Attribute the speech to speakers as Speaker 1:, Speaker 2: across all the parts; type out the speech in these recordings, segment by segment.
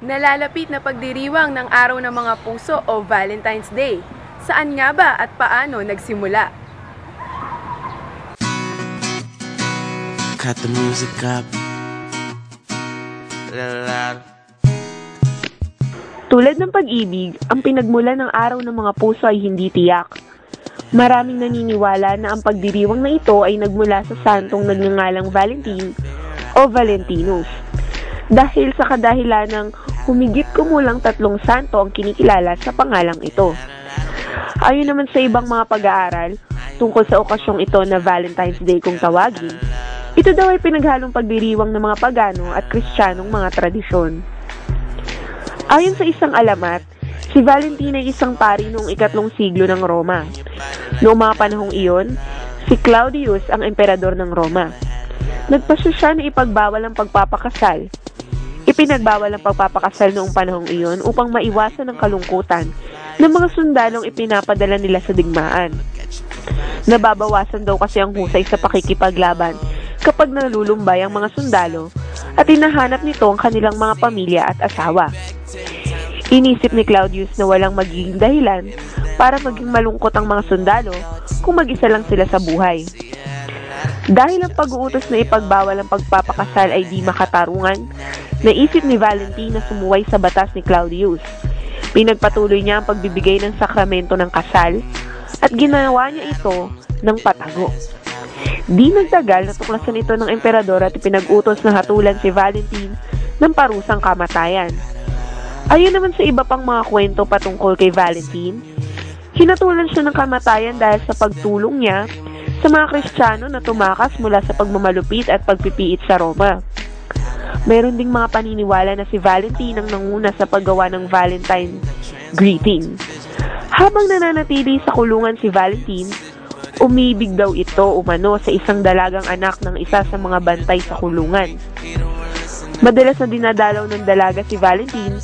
Speaker 1: Nalalapit na pagdiriwang ng Araw ng Mga Puso o Valentine's Day. Saan nga ba at paano nagsimula?
Speaker 2: Cut the music up.
Speaker 3: Tulad ng pag-ibig, ang pinagmula ng Araw ng Mga Puso ay hindi tiyak. Maraming naniniwala na ang pagdiriwang na ito ay nagmula sa santong nagngangalang Valentine o Valentinus. Dahil sa kadahilan ng humigit kumulang 3 santo ang kinikilala sa pangalang ito. Ayon naman sa ibang mga pag-aaral tungkol sa okasyong ito na Valentine's Day kung tawagin, ito daw ay pinaghalong pagdiriwang ng mga pagano at Kristiyanong mga tradisyon. Ayon sa isang alamat, si Valentine ay isang pari noong 3 siglo ng Roma. Noong mga panahong iyon, si Claudius ang emperador ng Roma. Nagpasya siya na ipagbawal ang pagpapakasal. Ipinagbawal ang pagpapakasal noong panahong iyon upang maiwasan ang kalungkutan ng mga sundalong ipinapadala nila sa digmaan. Nababawasan daw kasi ang husay sa pakikipaglaban kapag nalulumbay ang mga sundalo at hinahanap nito ang kanilang mga pamilya at asawa. Inisip ni Claudius na walang magiging dahilan para maging malungkot ang mga sundalo kung mag-isa lang sila sa buhay. Dahil ang pag-uutos na ipagbawal ang pagpapakasal ay di makatarungan, naisip ni Valentine na sumuway sa batas ni Claudius. Pinagpatuloy niya ang pagbibigay ng sakramento ng kasal at ginawa niya ito ng patago. Di nagtagal, natuklasan ito ng emperador at ipinag-utos na hatulan si Valentine ng parusang kamatayan. Ayon naman sa iba pang mga kwento patungkol kay Valentine, hinatulan siya ng kamatayan dahil sa pagtulong niya sa mga Kristiyano na tumakas mula sa pagmamalupit at pagpipiit sa Roma. Mayroon ding mga paniniwala na si Valentine ang nanguna sa paggawa ng Valentine greeting. Habang nananatili sa kulungan si Valentine, umibig daw ito umano sa isang dalagang anak ng isa sa mga bantay sa kulungan. Madalas na dinadalaw ng dalaga si Valentine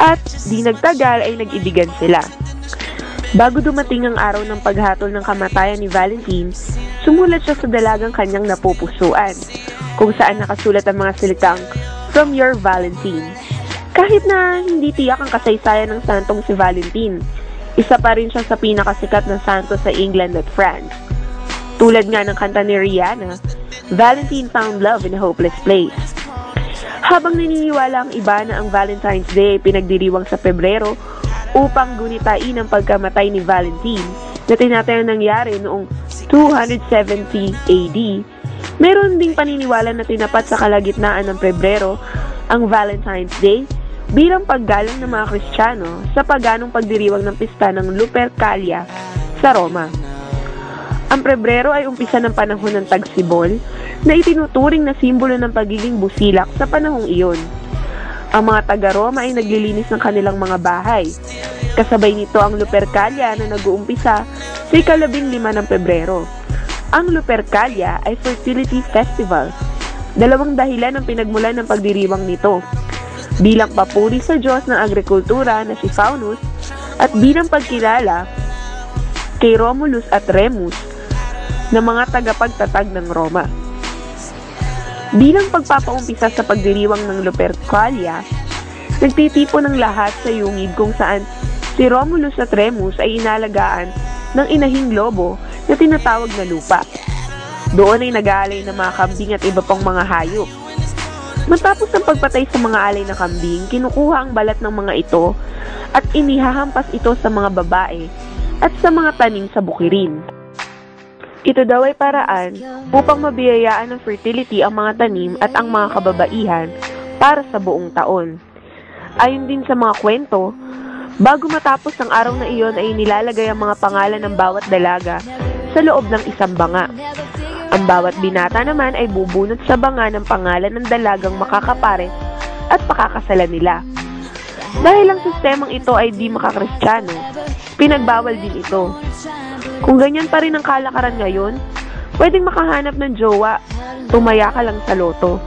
Speaker 3: at di nagtagal ay nag-ibigan sila. Bago dumating ang araw ng paghatol ng kamatayan ni Valentine, sumulat siya sa dalagang kanyang napupusuan, kung saan nakasulat ang mga salitang, "From your Valentine." Kahit na hindi tiyak ang kasaysayan ng santong si Valentine, isa pa rin siya sa pinakasikat na santo sa England at France. Tulad nga ng kanta ni Rihanna, "Valentine found love in a hopeless place." Habang naniniwala ang iba na ang Valentine's Day ay pinagdiriwang sa Pebrero upang gunitain ang pagkamatay ni Valentine na tinatayang nangyari noong 270 AD, meron ding paniniwala na tinapat sa kalagitnaan ng Pebrero ang Valentine's Day bilang paggalang ng mga Kristiyano sa paganong pagdiriwang ng pista ng Lupercalia sa Roma. Ang Pebrero ay umpisa ng panahon ng tagsibol na itinuturing na simbolo ng pagiging busilak sa panahong iyon. Ang mga taga-Roma ay naglilinis ng kanilang mga bahay. Kasabay nito ang Lupercalia na nag-uumpisa sa 15 ng Pebrero. Ang Lupercalia ay fertility festival. 2 dahilan ang pinagmulan ng pagdiriwang nito. Bilang papuri sa Diyos ng agrikultura na si Faunus at bilang pagkilala kay Romulus at Remus na mga tagapagtatag ng Roma. Bilang pagpapaumpisa sa pagdiriwang ng Lupercalia, nagtitipon ng lahat sa yungib kung saan si Romulus at Remus ay inalagaan ng inahing lobo na tinatawag na lupa. Doon ay nag-aalay ng mga kambing at iba pang mga hayop. Matapos ang pagpatay sa mga alay na kambing, kinukuha ang balat ng mga ito at inihahampas ito sa mga babae at sa mga tanim sa bukirin. Ito daw ay paraan upang mabiyayaan ng fertility ang mga tanim at ang mga kababaihan para sa buong taon. Ayon din sa mga kwento, bago matapos ang araw na iyon ay nilalagay ang mga pangalan ng bawat dalaga sa loob ng isang banga. Ang bawat binata naman ay bubunot sa banga ng pangalan ng dalagang makakapares at pakakasalan nila. Dahil ang sistemang ito ay di makakristyano, pinagbawal din ito. Kung ganyan pa rin ang kalakaran ngayon, pwedeng makahanap ng jowa, tumaya ka lang sa loto.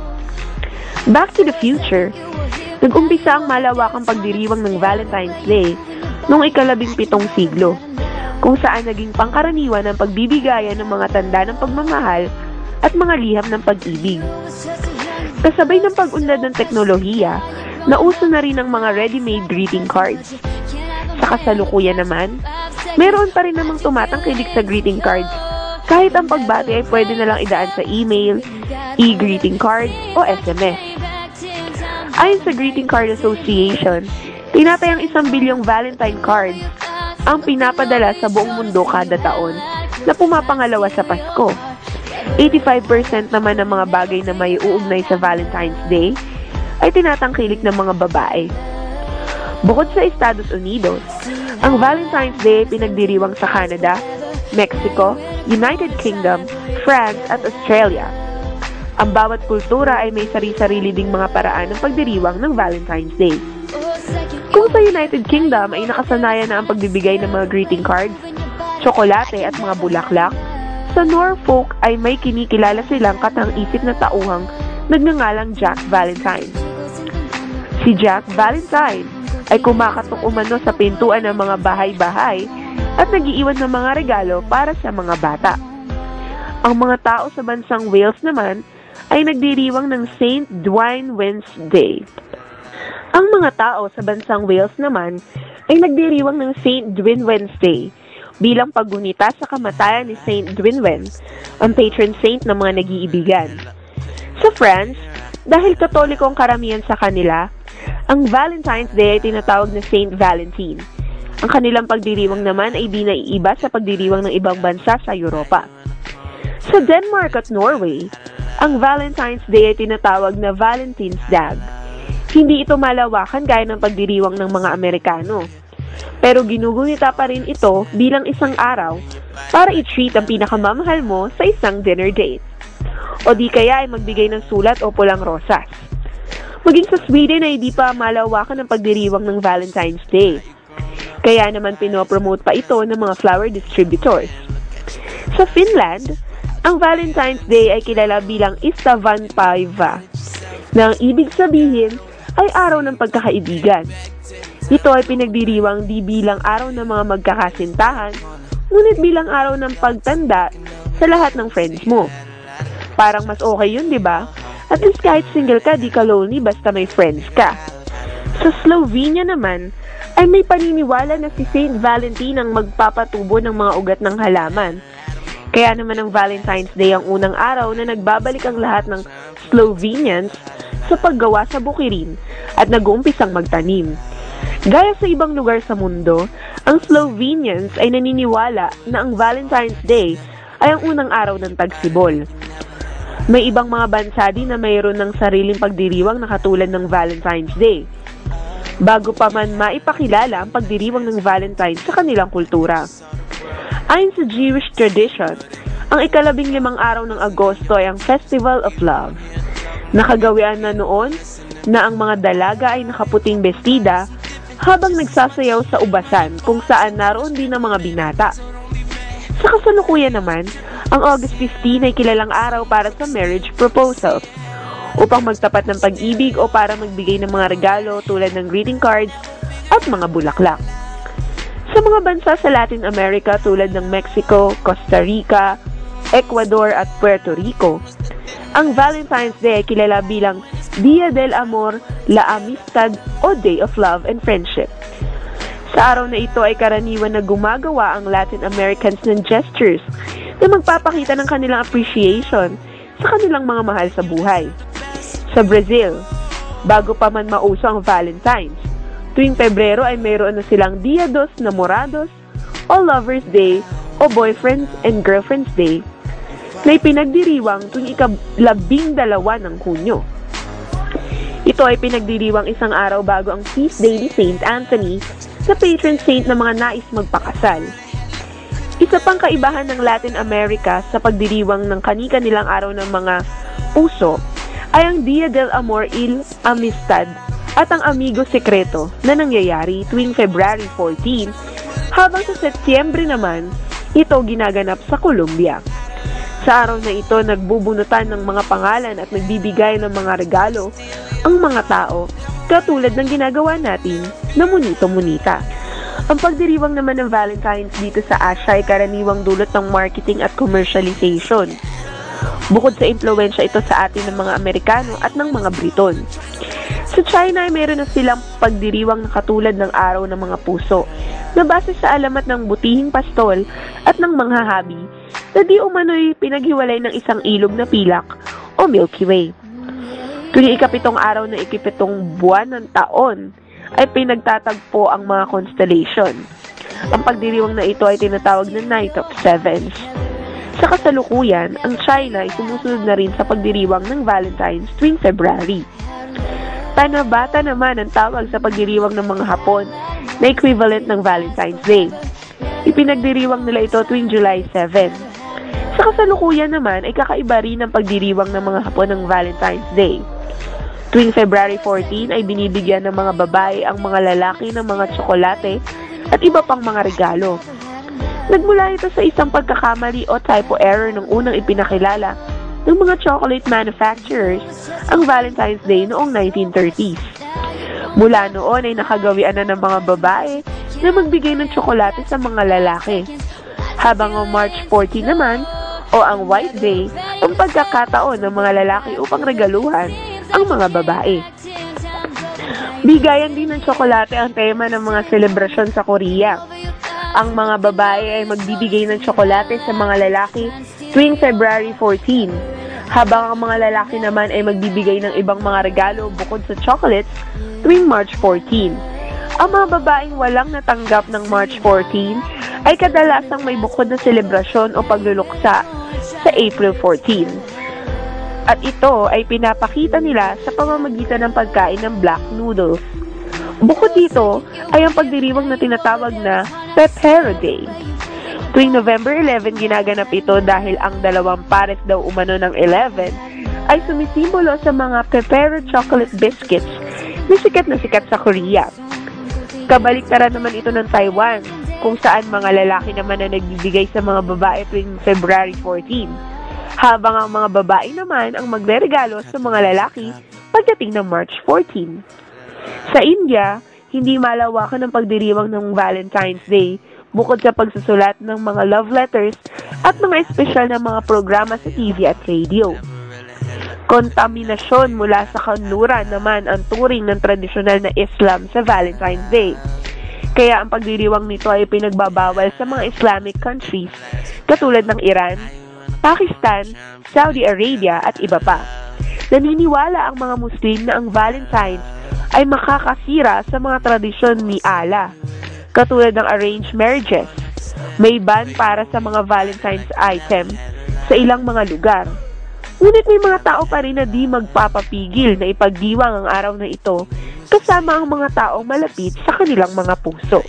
Speaker 3: Back to the future, nag-umpisa ang malawakang pagdiriwang ng Valentine's Day noong 17 siglo, kung saan naging pangkaraniwan ang pagbibigayan ng mga tanda ng pagmamahal at mga liham ng pag-ibig. Kasabay ng pag-unlad ng teknolohiya, Nauso na rin ang mga ready-made greeting cards. Sa kasalukuyan naman, meron pa rin namang tumatangkilik sa greeting cards. Kahit ang pagbati ay pwede na lang idaan sa email, e-greeting card, o SMS. Ayon sa Greeting Card Association, tinatayang 1 bilyong Valentine cards ang pinapadala sa buong mundo kada taon na pumapangalawa sa Pasko. 85% naman ng mga bagay na may uugnay sa Valentine's Day ay tinatangkilik ng mga babae. Bukod sa Estados Unidos, ang Valentine's Day ay pinagdiriwang sa Canada, Mexico, United Kingdom, France at Australia. Ang bawat kultura ay may sari-sarili ding mga paraan ng pagdiriwang ng Valentine's Day. Kung sa United Kingdom ay nakasanayan na ang pagbibigay ng mga greeting cards, tsokolate at mga bulaklak, sa Norfolk ay may kinikilala silang katang-isip na tauhang nagngangalang Jack Valentine. Si Jack Valentine ay kumakatok umano sa pintuan ng mga bahay-bahay at nagiiwan ng mga regalo para sa mga bata. Ang mga tao sa bansang Wales naman ay nagdiriwang ng St. Dwyn Wednesday. Ang mga tao sa bansang Wales naman ay nagdiriwang ng St. Dwyn Wednesday bilang paggunita sa kamatayan ni St. Dwynwen, ang patron saint ng mga nag-iibigan. Sa France, dahil katoliko ang karamihan sa kanila, ang Valentine's Day ay tinatawag na Saint Valentine. Ang kanilang pagdiriwang naman ay di naiiba sa pagdiriwang ng ibang bansa sa Europa. Sa Denmark at Norway, ang Valentine's Day ay tinatawag na Valentine's Dag. Hindi ito malawakan gaya ng pagdiriwang ng mga Amerikano. Pero ginugunita pa rin ito bilang isang araw para i-treat ang pinakamamahal mo sa isang dinner date. O di kaya ay magbigay ng sulat o pulang rosas. Maging sa Sweden ay di pa malawakan ang pagdiriwang ng Valentine's Day. Kaya naman pinopromote pa ito ng mga flower distributors. Sa Finland, ang Valentine's Day ay kilala bilang Istavanpäivä, na ang ibig sabihin ay araw ng pagkakaibigan. Ito ay pinagdiriwang di bilang araw ng mga magkakasintahan, ngunit bilang araw ng pagtanda sa lahat ng friends mo. Parang mas okay yun, di ba? At least kahit single ka, di ka lonely basta may friends ka. Sa Slovenia naman, ay may paniniwala na si Saint Valentine ang magpapatubo ng mga ugat ng halaman. Kaya naman ang Valentine's Day ang unang araw na nagbabalik ang lahat ng Slovenians sa paggawa sa bukirin at nag-uumpisang magtanim. Gaya sa ibang lugar sa mundo, ang Slovenians ay naniniwala na ang Valentine's Day ay ang unang araw ng tagsibol. May ibang mga bansa din na mayroon ng sariling pagdiriwang na katulad ng Valentine's Day, bago pa man maipakilala ang pagdiriwang ng Valentine sa kanilang kultura. Ayon sa Jewish tradition, ang 15 araw ng Agosto ay ang Festival of Love. Nakagawian na noon na ang mga dalaga ay nakaputing bestida habang nagsasayaw sa ubasan kung saan naroon din ang mga binata. Sa kasalukuyan naman, ang August 15 ay kilalang araw para sa marriage proposals, upang magtapat ng pag-ibig o para magbigay ng mga regalo tulad ng greeting cards at mga bulaklak. Sa mga bansa sa Latin America tulad ng Mexico, Costa Rica, Ecuador at Puerto Rico, ang Valentine's Day ay kilala bilang Dia del Amor, la Amistad o Day of Love and Friendship. Sa araw na ito ay karaniwan na gumagawa ang Latin Americans ng gestures na magpapakita ng kanilang appreciation sa kanilang mga mahal sa buhay. Sa Brazil, bago pa man mauso ang Valentine's, tuwing Pebrero ay mayroon na silang Dia dos Namorados o Lover's Day o Boyfriends and Girlfriends Day na ipinagdiriwang tuwing ika-12 ng Hunyo. Ito ay pinagdiriwang isang araw bago ang feast day ni Saint Anthony, na patron saint ng mga nais magpakasal. Isa pang kaibahan ng Latin America sa pagdiriwang ng kani-kanilang araw ng mga puso ay ang Dia del Amor y Amistad at ang Amigo Secreto na nangyayari tuwing February 14, habang sa Setyembre naman, ito ginaganap sa Colombia. Sa araw na ito, nagbubunutan ng mga pangalan at nagbibigay ng mga regalo ang mga tao, katulad ng ginagawa natin na munito-munita. Ang pagdiriwang naman ng Valentine's dito sa Asia ay karaniwang dulot ng marketing at commercialization. Bukod sa impluwensya ito sa atin ng mga Amerikano at ng mga Briton. Sa China ay meron na silang pagdiriwang na katulad ng araw ng mga puso na base sa alamat ng butihing pastol at ng manghahabi na di umano'y pinaghiwalay ng isang ilog na pilak o Milky Way. Tuwing ikapitong araw ng ikapitong buwan ng taon ay pinagtatagpo ang mga constellation. Ang pagdiriwang na ito ay tinatawag na Night of Sevens. Sa kasalukuyan, ang China ay sumusunod na rin sa pagdiriwang ng Valentine's tuwing February. Panabata naman ang tawag sa pagdiriwang ng mga Hapon na equivalent ng Valentine's Day. Ipinagdiriwang nila ito tuwing July 7. Sa kasalukuyan naman ay kakaiba rin ang pagdiriwang ng mga Hapon ng Valentine's Day. Tuwing February 14 ay binibigyan ng mga babae ang mga lalaki ng mga tsokolate at iba pang mga regalo. Nagmula ito sa isang pagkakamali o typo error ng unang ipinakilala ng mga chocolate manufacturers ang Valentine's Day noong 1930s. Mula noon ay nakagawian na ng mga babae na magbigay ng tsokolate sa mga lalaki. Habang ang March 14 naman o ang White Day ang pagkakataon ng mga lalaki upang regaluhan ang mga babae. Bigayan din ng tsokolate ang tema ng mga selebrasyon sa Korea. Ang mga babae ay magbibigay ng tsokolate sa mga lalaki tuwing February 14, habang ang mga lalaki naman ay magbibigay ng ibang mga regalo bukod sa chocolates tuwing March 14. Ang mga babaeng walang natanggap ng March 14 ay kadalasang may bukod na selebrasyon o pagluluksa sa April 14. At ito ay pinapakita nila sa pamamagitan ng pagkain ng black noodles. Bukod dito ay ang pagdiriwang na tinatawag na Pepero Day. Tuwing November 11 ginaganap ito dahil ang dalawang pares daw umano ng 11 ay sumisimbolo sa mga Pepero chocolate biscuits na sikat sa Korea. Kabaliktaran naman ito ng Taiwan, kung saan mga lalaki naman na nagbibigay sa mga babae tuwing February 14. Habang ang mga babae naman ang magre-regalo sa mga lalaki pagdating ng March 14. Sa India, hindi malawakan ang pagdiriwang ng Valentine's Day bukod sa pagsusulat ng mga love letters at mga espesyal na mga programa sa TV at radio. Kontaminasyon mula sa kanluran naman ang turing ng tradisyonal na Islam sa Valentine's Day. Kaya ang pagdiriwang nito ay pinagbabawal sa mga Islamic countries katulad ng Iran, Pakistan, Saudi Arabia at iba pa. Naniniwala ang mga Muslim na ang Valentine's ay makakasira sa mga tradisyon ni Allah, katulad ng arranged marriages. May ban para sa mga Valentine's item sa ilang mga lugar. Ngunit may mga tao pa rin na di magpapapigil na ipagdiwang ang araw na ito kasama ang mga taong malapit sa kanilang mga puso.